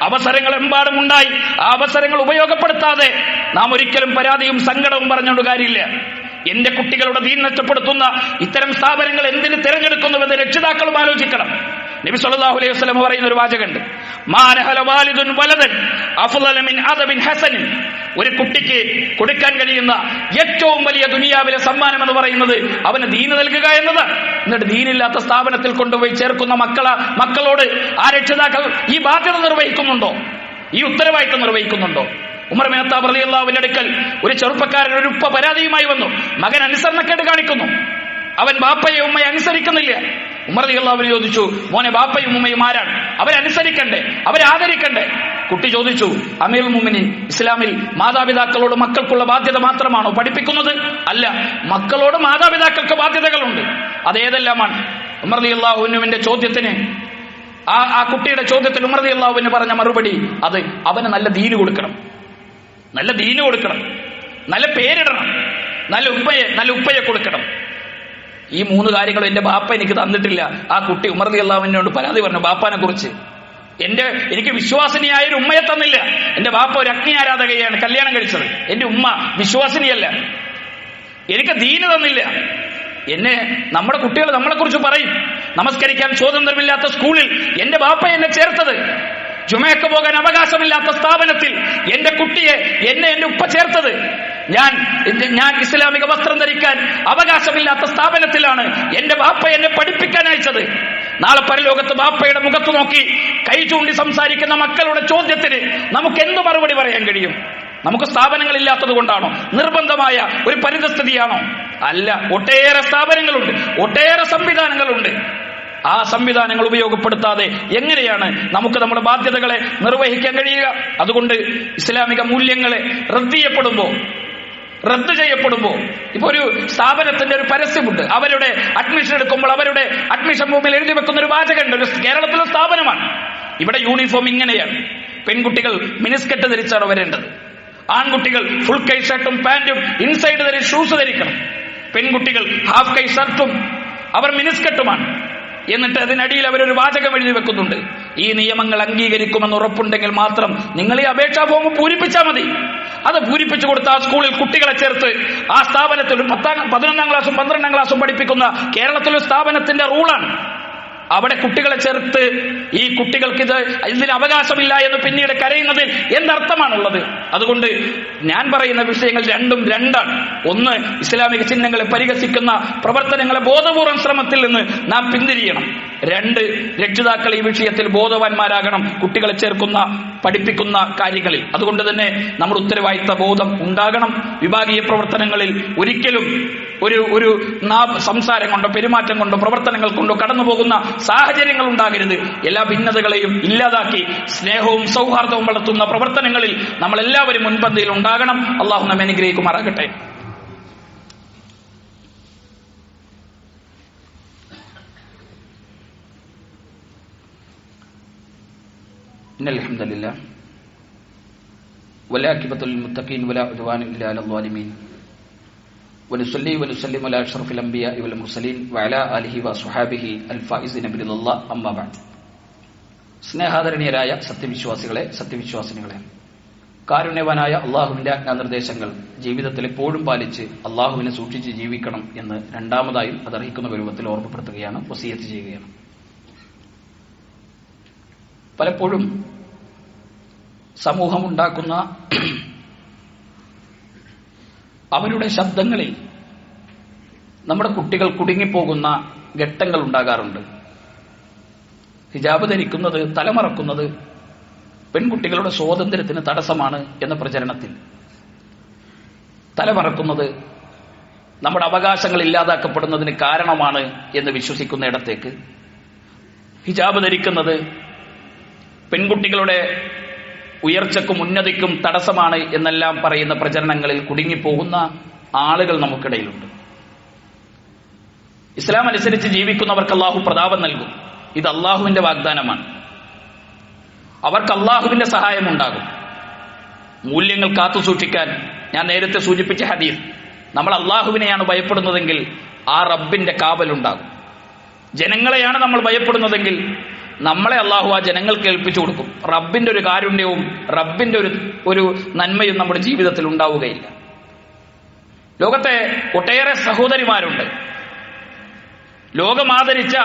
അവസരങ്ങൾ എമ്പാടും ഉണ്ടായി. ആ അവസരങ്ങൾ ഉപയോഗപ്പെടുത്താതെ നാം ഒരിക്കലും പരാതിയും സങ്കടവും പറഞ്ഞുകൊണ്ട് കാര്യമില്ല. എന്റെ കുട്ടികളുടെ ദീൻ നഷ്ടപ്പെടുത്തുന്ന ഇത്തരം സ്ഥാപനങ്ങൾ എന്തിന് തിരഞ്ഞെടുക്കുന്നുവെന്ന് രക്ഷിതാക്കളും ആലോചിക്കണം. നബി സല്ലല്ലാഹു അലൈഹി വസല്ലം പറയുന്ന ഒരു വാചകമുണ്ട്, മാനഹല വാലിദുൻ വലദൻ അഫ്ളല മിൻ അദബിൻ ഹസനിൻ. ഒരു കുട്ടിക്ക് കൊടുക്കാൻ കഴിയുന്ന ഏറ്റവും വലിയ ദുനിയാവിലെ സമ്മാനം എന്ന് പറയുന്നത് അവന് ദീന് നൽകുക എന്നതാണ്. എന്നിട്ട് ദീനില്ലാത്ത സ്ഥാപനത്തിൽ കൊണ്ടുപോയി ചേർക്കുന്ന മക്കളോട് ആ രക്ഷിതാക്കൾ ഈ ബാധ്യത നിർവഹിക്കുന്നുണ്ടോ? ഈ ഉത്തരവാദിത്തം നിർവഹിക്കുന്നുണ്ടോ? ഉമർ ബിൻ ഖത്താബ് റളിയല്ലാഹു അൻഹുവിന്റെ അടുക്കൽ ഒരു ചെറുപ്പക്കാരൻ ഒരു ഉപ്പ പരാതിയുമായി വന്നു. മകൻ അനുസരണക്കേട് കാണിക്കുന്നു, അവൻ ബാപ്പയെ ഉമ്മയെ അനുസരിക്കുന്നില്ല. ഉമർ റളിയല്ലാഹു അൻഹു ചോദിച്ചു, മോനെ ബാപ്പയും ഉമ്മയും ആരാണ്? അവരനുസരിക്കണ്ടേ, അവരെ ആദരിക്കണ്ടേ? കുട്ടി ചോദിച്ചു, അമീറുൽ മുഅ്മിനീൻ, ഇസ്ലാമിൽ മാതാപിതാക്കളോട് മക്കൾക്കുള്ള ബാധ്യത മാത്രമാണോ പഠിപ്പിക്കുന്നത്? അല്ല, മക്കളോട് മാതാപിതാക്കൾക്ക് ബാധ്യതകളുണ്ട്. അതേതെല്ലാമാണ്? ഉമർ റളിയല്ലാഹു അൻഹുവിന്റെ ചോദ്യത്തിന്, ആ കുട്ടിയുടെ ചോദ്യത്തിൽ ഉമർ റളിയല്ലാഹു അൻഹു പറഞ്ഞ മറുപടി, അത് അവന് നല്ല ദീന് കൊടുക്കണം, നല്ല ദീന് കൊടുക്കണം, നല്ല പേരിടണം, നല്ല ഉപ്പയെ കൊടുക്കണം. ഈ 3 കാര്യങ്ങളും എന്റെ ബാപ്പ എനിക്ക് തന്നിട്ടില്ല. ആ കുട്ടി ഉമർ റളിയല്ലാഹു അൻഹുവിനോട് പരാതി പറഞ്ഞു ബാപ്പാനെ കുറിച്ച്. എനിക്ക് വിശ്വാസിനിയായ ഒരു ഉമ്മയെ തന്നില്ല. എന്റെ ബാപ്പ ഒരു അഗ്നി ആരാധകയാണ് കല്യാണം കഴിച്ചത്. എന്റെ ഉമ്മ വിശ്വാസിനിയല്ല. എനിക്ക് ദീന് തന്നില്ല. നമ്മുടെ കുട്ടികൾ നമ്മളെ കുറിച്ച് പറയും, നമസ്കരിക്കാൻ സ്വാതന്ത്ര്യമില്ലാത്ത സ്കൂളിൽ എന്റെ ബാപ്പ എന്നെ ചേർത്തത്, ജുമയ്ക്ക് പോകാൻ അവകാശമില്ലാത്ത സ്ഥാപനത്തിൽ എന്റെ കുട്ടിയെ എന്റെ ഉപ്പ ചേർത്തത്, ഞാൻ ഇസ്ലാമിക വസ്ത്രം ധരിക്കാൻ അവകാശമില്ലാത്ത സ്ഥാപനത്തിലാണ് എന്റെ ബാപ്പ എന്നെ പഠിപ്പിക്കാൻ അയച്ചത്. നാളെ പരലോകത്ത് ബാപ്പയുടെ മുഖത്ത് നോക്കി കൈ ചൂണ്ടി സംസാരിക്കുന്ന മക്കളുടെ ചോദ്യത്തിന് നമുക്ക് എന്ത് മറുപടി പറയാൻ കഴിയും? നമുക്ക് സ്ഥാപനങ്ങൾ ഇല്ലാത്തത് കൊണ്ടാണോ? നിർബന്ധമായ ഒരു പരിതസ്ഥിതിയാണോ? അല്ല. ഒട്ടേറെ സ്ഥാപനങ്ങളുണ്ട്, ഒട്ടേറെ സംവിധാനങ്ങളുണ്ട്. ആ സംവിധാനങ്ങൾ ഉപയോഗപ്പെടുത്താതെ എങ്ങനെയാണ് നമുക്ക് നമ്മുടെ ബാധ്യതകളെ നിർവഹിക്കാൻ കഴിയുക? അതുകൊണ്ട് ഇസ്ലാമിക മൂല്യങ്ങളെ റദ്ദ് ചെയ്യപ്പെടുമ്പോ ഇപ്പൊ ഒരു സ്ഥാപനത്തിന്റെ ഒരു പരസ്യമുണ്ട്, അവരുടെ അഡ്മിഷൻ എടുക്കുമ്പോൾ അവരുടെ അഡ്മിഷൻ ഫോമിൽ എഴുതി വെക്കുന്ന ഒരു വാചകമുണ്ട്. ഒരു കേരളത്തിലെ സ്ഥാപനമാണ്. ഇവിടെ യൂണിഫോം ഇങ്ങനെയാണ്. പെൺകുട്ടികൾ മിനിസ്കറ്റ് ധരിച്ചാണ് വരേണ്ടത്, ആൺകുട്ടികൾ ഫുൾ കൈ ഷർട്ടും പാന്റും ഇൻസൈഡ് ഷൂസ് ധരിക്കണം, പെൺകുട്ടികൾ ഹാഫ് കൈ ഷർട്ടും അവർ മിനിസ്കറ്റുമാണ്. എന്നിട്ട് അതിനടിയിൽ അവരൊരു വാചകം എഴുതി വെക്കുന്നുണ്ട്, ഈ നിയമങ്ങൾ അംഗീകരിക്കുമെന്ന് ഉറപ്പുണ്ടെങ്കിൽ മാത്രം നിങ്ങൾ ഈ അപേക്ഷാ ഫോം പൂരിപ്പിച്ചാൽ മതി. അത് പൂരിപ്പിച്ചു കൊടുത്ത ആ സ്കൂളിൽ കുട്ടികളെ ചേർത്ത് ആ സ്ഥാപനത്തിൽ 11ാം ക്ലാസ്സും 12ാം ക്ലാസ്സും പഠിപ്പിക്കുന്ന കേരളത്തിലെ സ്ഥാപനത്തിന്റെ റൂളാണ്. അവിടെ കുട്ടികളെ ചേർത്ത് ഈ കുട്ടികൾക്ക് ഇതിന് അവകാശമില്ല എന്ന് പിന്നീട് കരയുന്നതിൽ എന്തർത്ഥമാണുള്ളത്? അതുകൊണ്ട് ഞാൻ പറയുന്ന വിഷയങ്ങൾ രണ്ടാണ്. ഒന്ന്, ഇസ്ലാമിക ചിഹ്നങ്ങളെ പരിഹസിക്കുന്ന പ്രവർത്തനങ്ങളെ ബോധപൂർവം ശ്രമത്തിൽ നിന്ന് നാം പിന്തിരിയണം. 2, രക്ഷിതാക്കൾ ഈ വിഷയത്തിൽ ബോധവാന്മാരാകണം കുട്ടികളെ ചേർക്കുന്ന പഠിപ്പിക്കുന്ന കാര്യങ്ങളിൽ. അതുകൊണ്ട് തന്നെ നമ്മുടെ ഉത്തരവാദിത്ത ബോധം ഉണ്ടാകണം. വിഭാഗീയ പ്രവർത്തനങ്ങളിൽ ഒരിക്കലും ഒരു സംസാരം കൊണ്ടോ പെരുമാറ്റം കൊണ്ടോ പ്രവർത്തനങ്ങൾ കൊണ്ടോ കടന്നു പോകുന്ന സാഹചര്യങ്ങൾ ഉണ്ടാകരുത്. എല്ലാ ഭിന്നതകളെയും ഇല്ലാതാക്കി സ്നേഹവും സൗഹാർദ്ദവും വളർത്തുന്ന പ്രവർത്തനങ്ങളിൽ നമ്മൾ എല്ലാവരും മുൻപന്തിയിൽ ഉണ്ടാകണം. അള്ളാഹു നമ്മെ അനുഗ്രഹിക്കുമാറാകട്ടെ. ഇന്നൽ ഹംദുലില്ലാഹ് വലാകിബത്തുൽ മുത്തഖീൻ വലാ ഉദ്വാന ഇല്ലാ അലൽ ളാലിമീൻ വനുസല്ലി വനുസല്ലിമു അലാ അഷ്റഫിൽ അംബിയാഇ വൽ മുർസലീൻ വഅലാ ആലിഹി വസ്വഹാബിഹി അൽ ഫായിസിന ബിറിദല്ലാഹ് അമ്മാ ബഅദ്. സ്നേഹാദരണീയരായ സത്യവിശ്വാസിനികളെ, കാരുണ്യവാനായ അള്ളാഹുവിന്റെ ആജ്ഞാനിർദ്ദേശങ്ങൾ ജീവിതത്തിൽ എപ്പോഴും പാലിച്ച് അള്ളാഹുവിനെ സൂക്ഷിച്ച് ജീവിക്കണം എന്ന് രണ്ടാമതായും അതർഹിക്കുന്ന രൂപത്തിൽ ഓർമ്മപ്പെടുത്തുകയാണ്, വസിയത്ത് ചെയ്യുകയാണ്. പലപ്പോഴും സമൂഹമുണ്ടാക്കുന്ന അവരുടെ ശബ്ദങ്ങളിൽ നമ്മുടെ കുട്ടികൾ കുടുങ്ങിപ്പോകുന്ന ഘട്ടങ്ങൾ ഉണ്ടാകാറുണ്ട്. ഹിജാബ് ധരിക്കുന്നത്, തലമറക്കുന്നത് പെൺകുട്ടികളുടെ സ്വാതന്ത്ര്യത്തിന് തടസ്സമാണ് എന്ന പ്രചരണത്തിൽ, തലമറക്കുന്നത് നമ്മുടെ അവകാശങ്ങൾ ഇല്ലാതാക്കപ്പെടുന്നതിന് കാരണമാണ് എന്ന് വിശ്വസിക്കുന്ന ഇടത്തേക്ക്, ഹിജാബ് ധരിക്കുന്നത് പെൺകുട്ടികളുടെ ഉയർച്ചക്കും ഉന്നതിക്കും തടസ്സമാണ് എന്നെല്ലാം പറയുന്ന പ്രചരണങ്ങളിൽ കുടുങ്ങിപ്പോകുന്ന ആളുകൾ നമുക്കിടയിലുണ്ട്. ഇസ്ലാം അനുസരിച്ച് ജീവിക്കുന്നവർക്ക് അള്ളാഹു പ്രതാപം നൽകും. ഇത് അള്ളാഹുവിന്റെ വാഗ്ദാനമാണ്. അവർക്ക് അള്ളാഹുവിന്റെ സഹായമുണ്ടാകും. മൂല്യങ്ങൾ കാത്തു സൂക്ഷിക്കാൻ ഞാൻ നേരത്തെ സൂചിപ്പിച്ച ഹദീസ്, നമ്മൾ അള്ളാഹുവിനെയാണ് ഭയപ്പെടുന്നതെങ്കിൽ ആ റബ്ബിന്റെ കാവലുണ്ടാകും. ജനങ്ങളെയാണ് നമ്മൾ ഭയപ്പെടുന്നതെങ്കിൽ നമ്മളെ അള്ളാഹു ആ ജനങ്ങൾക്ക് ഏൽപ്പിച്ചു കൊടുക്കും. റബ്ബിന്റെ ഒരു കാരുണ്യവും റബ്ബിന്റെ ഒരു നന്മയും നമ്മുടെ ജീവിതത്തിൽ ഉണ്ടാവുകയില്ല. ലോകത്തെ ഒട്ടേറെ സഹോദരിമാരുണ്ട്. ലോകമാദരിച്ച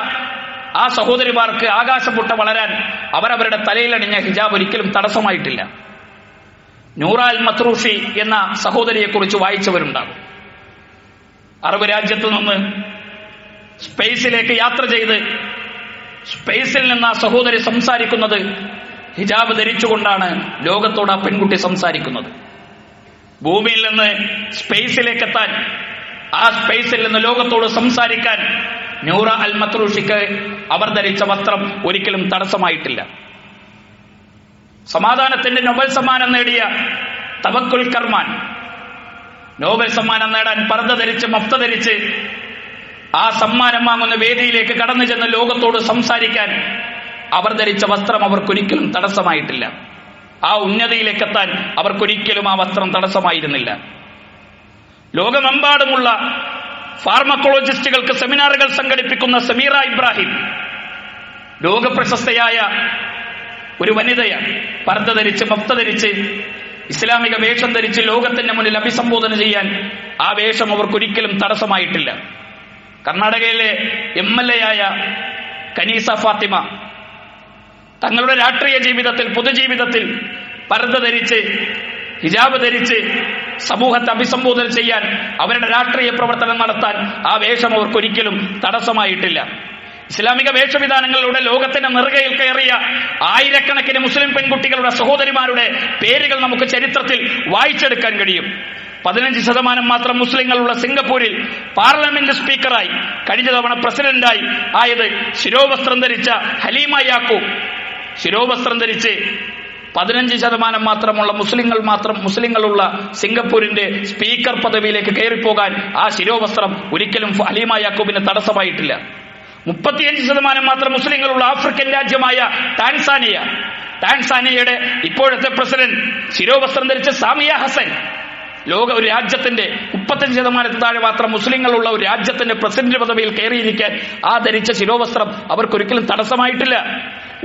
ആ സഹോദരിമാർക്ക് ആകാശപുട്ട വളരാൻ അവരവരുടെ തലയിലണിഞ്ഞ ഹിജാബ് ഒരിക്കലും തടസ്സമായിട്ടില്ല. നൂറ അൽ മത്രൂഷി എന്ന സഹോദരിയെ കുറിച്ച് വായിച്ചവരുണ്ടാകും. അറബ് രാജ്യത്ത് നിന്ന് സ്പേസിലേക്ക് യാത്ര ചെയ്ത് സ്പേസിൽ നിന്ന് ആ സഹോദരി സംസാരിക്കുന്നത് ഹിജാബ് ധരിച്ചുകൊണ്ടാണ് ലോകത്തോട് ആ പെൺകുട്ടി സംസാരിക്കുന്നത്. ഭൂമിയിൽ നിന്ന് സ്പേസിലേക്ക് എത്താൻ, ആ സ്പേസിൽ നിന്ന് ലോകത്തോട് സംസാരിക്കാൻ നൂറ അൽ മത്രൂഷിക്ക് അവർ ധരിച്ച വസ്ത്രം ഒരിക്കലും തടസ്സമായിട്ടില്ല. സമാധാനത്തിന്റെ നൊബൽ സമ്മാനം നേടിയ തവക്കുൽ കർമാൻ നോബൽ സമ്മാനം നേടാൻ പർദ്ദ ധരിച്ച് മഫ്ത ധരിച്ച് ആ സമ്മാനം വാങ്ങുന്ന വേദിയിലേക്ക് കടന്നു ചെന്ന് ലോകത്തോട് സംസാരിക്കാൻ അവർ ധരിച്ച വസ്ത്രം അവർക്കൊരിക്കലും തടസ്സമായിട്ടില്ല. ആ ഉന്നതിയിലേക്കെത്താൻ അവർക്കൊരിക്കലും ആ വസ്ത്രം തടസ്സമായിരുന്നില്ല. ലോകമെമ്പാടുമുള്ള ഫാർമക്കോളജിസ്റ്റുകൾക്ക് സെമിനാറുകൾ സംഘടിപ്പിക്കുന്ന സമീറ ഇബ്രാഹിം ലോകപ്രശസ്തയായ ഒരു വനിതയാണ്. പർദ്ദ ധരിച്ച് മഫ്ത ധരിച്ച് ഇസ്ലാമിക വേഷം ധരിച്ച് ലോകത്തിന്റെ മുന്നിൽ അഭിസംബോധന ചെയ്യാൻ ആ വേഷം അവർക്കൊരിക്കലും തടസ്സമായിട്ടില്ല. കർണാടകയിലെ MLA ആയ കനീസ ഫാത്തിമ തങ്ങളുടെ രാഷ്ട്രീയ ജീവിതത്തിൽ, പൊതുജീവിതത്തിൽ പർദ്ദ ധരിച്ച്, ഹിജാബ് ധരിച്ച് സമൂഹത്തെ അഭിസംബോധന ചെയ്യാൻ, അവരുടെ രാഷ്ട്രീയ പ്രവർത്തനം നടത്താൻ ആ വേഷം അവർക്കൊരിക്കലും തടസ്സമായിട്ടില്ല. ഇസ്ലാമിക വേഷവിധാനങ്ങളിലൂടെ ലോകത്തിന്റെ നെറുകയിൽ കയറിയ ആയിരക്കണക്കിന് മുസ്ലിം പെൺകുട്ടികളുടെ സഹോദരിമാരുടെ പേരുകൾ നമുക്ക് ചരിത്രത്തിൽ വായിച്ചെടുക്കാൻ കഴിയും. 15% മാത്രം മുസ്ലിങ്ങളുള്ള സിംഗപ്പൂരിൽ പാർലമെന്റ് സ്പീക്കറായി, കഴിഞ്ഞ തവണ പ്രസിഡന്റായി ആയത് ശിരോവസ്ത്രം ധരിച്ച ഹലീമ യാക്കൂബ്. ശിരോവസ്ത്രം ധരിച്ച് 15% മാത്രമുള്ള മുസ്ലിങ്ങളുള്ള സിംഗപ്പൂരിന്റെ സ്പീക്കർ പദവിയിലേക്ക് കയറിപ്പോകാൻ ആ ശിരോവസ്ത്രം ഒരിക്കലും ഹലീമ യാക്കൂബിന് തടസ്സമായിട്ടില്ല. 35% മാത്രം മുസ്ലിങ്ങളുള്ള ആഫ്രിക്കൻ രാജ്യമായ ടാൻസാനിയയുടെ ഇപ്പോഴത്തെ പ്രസിഡന്റ് ശിരോവസ്ത്രം ധരിച്ച സാമിയ ഹസൻ. ഒരു രാജ്യത്തിന്റെ 35% താഴെ മാത്രം മുസ്ലിങ്ങളുള്ള ഒരു രാജ്യത്തിന്റെ പ്രസിഡന്റ് പദവിയിൽ കയറിയിരിക്കാൻ ആ ധരിച്ച ശിരോവസ്ത്രം അവർക്കൊരിക്കലും തടസ്സമായിട്ടില്ല.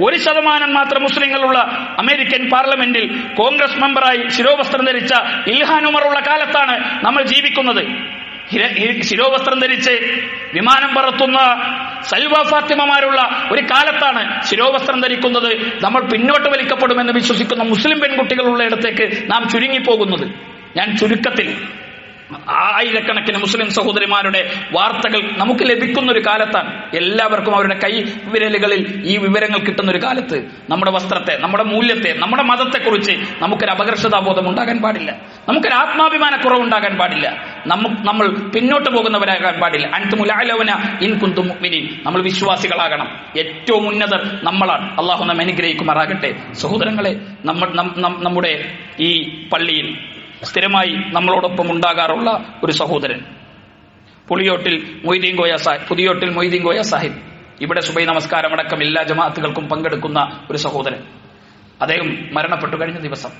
1% മാത്രം മുസ്ലിങ്ങളുള്ള അമേരിക്കൻ പാർലമെന്റിൽ കോൺഗ്രസ് മെമ്പറായി ശിരോവസ്ത്രം ധരിച്ച ഇൽഹാൻ ഉമറുള്ള കാലത്താണ് നമ്മൾ ജീവിക്കുന്നത്. ശിരോവസ്ത്രം ധരിച്ച് വിമാനം പറത്തുന്ന സൽവ ഫാത്തിമമാരുള്ള ഒരു കാലത്താണ് ശിരോവസ്ത്രം ധരിക്കുന്നത് നമ്മൾ പിന്നോട്ട് വലിക്കപ്പെടുമെന്ന് വിശ്വസിക്കുന്ന മുസ്ലിം പെൺകുട്ടികളുള്ള ഇടത്തേക്ക് നാം ചുരുങ്ങിപ്പോകുന്നത്. ഞാൻ ചുരുക്കത്തിൽ ആയിരക്കണക്കിന് മുസ്ലിം സഹോദരിമാരുടെ വാർത്തകൾ നമുക്ക് ലഭിക്കുന്ന ഒരു കാലത്താണ്. എല്ലാവർക്കും അവരുടെ കൈ വിരലുകളിൽ ഈ വിവരങ്ങൾ കിട്ടുന്ന ഒരു കാലത്ത് നമ്മുടെ വസ്ത്രത്തെ, നമ്മുടെ മൂല്യത്തെ, നമ്മുടെ മതത്തെക്കുറിച്ച് നമുക്കൊരു അപകർഷതാബോധം ഉണ്ടാകാൻ പാടില്ല. നമുക്കൊരു ആത്മാഭിമാനക്കുറവുണ്ടാകാൻ പാടില്ല. നമ്മൾ പിന്നോട്ട് പോകുന്നവരാകാൻ പാടില്ല. അൻതുമുൽ അഅലൗന ഇൻ കുന്തും മുഅ്മിനീൻ. നമ്മൾ വിശ്വാസികളാകണം. ഏറ്റവും ഉന്നതർ നമ്മളാണ്. അല്ലാഹു നമ്മെ അനുഗ്രഹിക്കുമാറാകട്ടെ. സഹോദരങ്ങളെ, നമ്മുടെ ഈ പള്ളിയിൽ സ്ഥിരമായി നമ്മളോടൊപ്പം ഉണ്ടാകാറുള്ള ഒരു സഹോദരൻ, പുതിയോട്ടിൽ മൊയ്തീൻ കോയ സാഹിബ്, ഇവിടെ സുബൈ നമസ്കാരം അടക്കം എല്ലാ ജമാഅത്തുകൾക്കും പങ്കെടുക്കുന്ന ഒരു സഹോദരൻ. അദ്ദേഹം മരണപ്പെട്ടു കഴിഞ്ഞ ദിവസം.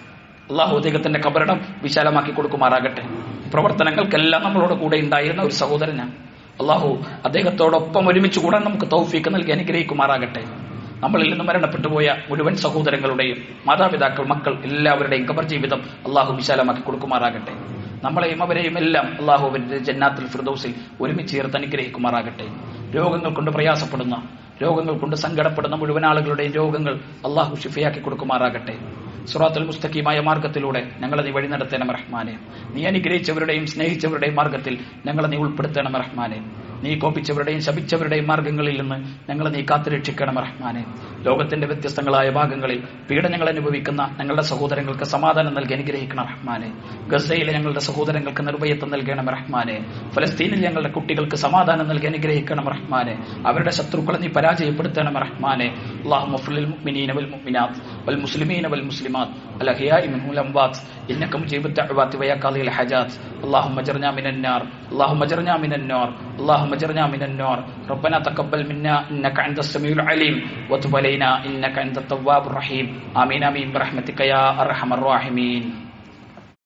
അള്ളാഹു അദ്ദേഹത്തിന്റെ ഖബറിടം വിശാലമാക്കി കൊടുക്കുമാറാകട്ടെ. പ്രവർത്തനങ്ങൾക്കെല്ലാം നമ്മളോട് കൂടെ ഉണ്ടായിരുന്ന ഒരു സഹോദരനാണ്. അള്ളാഹു അദ്ദേഹത്തോടൊപ്പം ഒരുമിച്ച് കൂടാൻ നമുക്ക് തൗഫീഖ് നൽകി അനുഗ്രഹിക്കുമാറാകട്ടെ. നമ്മളിൽ നിന്ന് മരണപ്പെട്ടു പോയ മുഴുവൻ സഹോദരങ്ങളുടെയും മാതാപിതാക്കൾ, മക്കൾ എല്ലാവരുടെയും ഖബർ ജീവിതം അള്ളാഹു വിശാലമാക്കി കൊടുക്കുമാറാകട്ടെ. നമ്മളെയും അവരെയും എല്ലാം അള്ളാഹു അവരുടെ ജന്നാത്തുൽ ഫിർദൗസിൽ ഒരുമിച്ച് ചേർത്ത് അനുഗ്രഹിക്കുമാറാകട്ടെ. രോഗങ്ങൾ കൊണ്ട് പ്രയാസപ്പെടുന്ന, രോഗങ്ങൾ കൊണ്ട് സങ്കടപ്പെടുന്ന മുഴുവൻ ആളുകളുടെയും രോഗങ്ങൾ അള്ളാഹു ശിഫയാക്കി കൊടുക്കുമാറാകട്ടെ. സിറാത്തുൽ മുസ്തഖീമായ മാർഗത്തിലൂടെ ഞങ്ങളെ നീ വഴി നടത്തണം റഹ്മാനെ. നീ അനുഗ്രഹിച്ചവരുടെയും സ്നേഹിച്ചവരുടെയും മാർഗത്തിൽ ഞങ്ങളെ നീ ഉൾപ്പെടുത്തണം റഹ്മാനെ. നീ കോപിച്ചവരുടെയും ശപിച്ചവരുടെയും മാർഗങ്ങളിൽ നിന്ന് ഞങ്ങളെ നീ കാത്തുരക്ഷിക്കണം റഹ്മാനെ. ലോകത്തിന്റെ വ്യത്യസ്തങ്ങളായ ഭാഗങ്ങളിൽ പീഡനങ്ങൾ അനുഭവിക്കുന്ന ഞങ്ങളുടെ സഹോദരങ്ങൾക്ക് സമാധാനം നൽകി അനുഗ്രഹിക്കണം റഹ്മാനെ. ഗസയിലെ ഞങ്ങളുടെ സഹോദരങ്ങൾക്ക് നിർഭയത്വം നൽകണം റഹ്മാനെ. ഫലസ്തീനിൽ ഞങ്ങളുടെ കുട്ടികൾക്ക് സമാധാനം നൽകി അനുഗ്രഹിക്കണം റഹ്മാനെ. അവരുടെ ശത്രുക്കളെ നീ പരാജയപ്പെടുത്തണം റഹ്മാനെ. അല്ലാഹുമ്മ ഫിൽ മുഅ്മിനീന വൽ മുഅ്മിനാത്ത് വൽ മുസ്ലിമീന വൽ മുസ്ലിമാത്ത് അൽ അഹ്യാഇ മിൻഹും വൽ അംവാത്ത് ഇന്നക മുജീബുദ് ദഅവാതി വ യാ ഖാദിൽ ഹജാത്ത്. അല്ലാഹുമ്മ അജ്ർനാ മിനൻ നാർ, അല്ലാഹുമ്മ അജ്ർനാ മിനൻ നാർ, اللهم اجرنا من النار. ربنا تقبل منا انك انت السميع العليم وتب علينا انك انت التواب الرحيم. آمين آمين برحمتك يا ارحم الراحمين.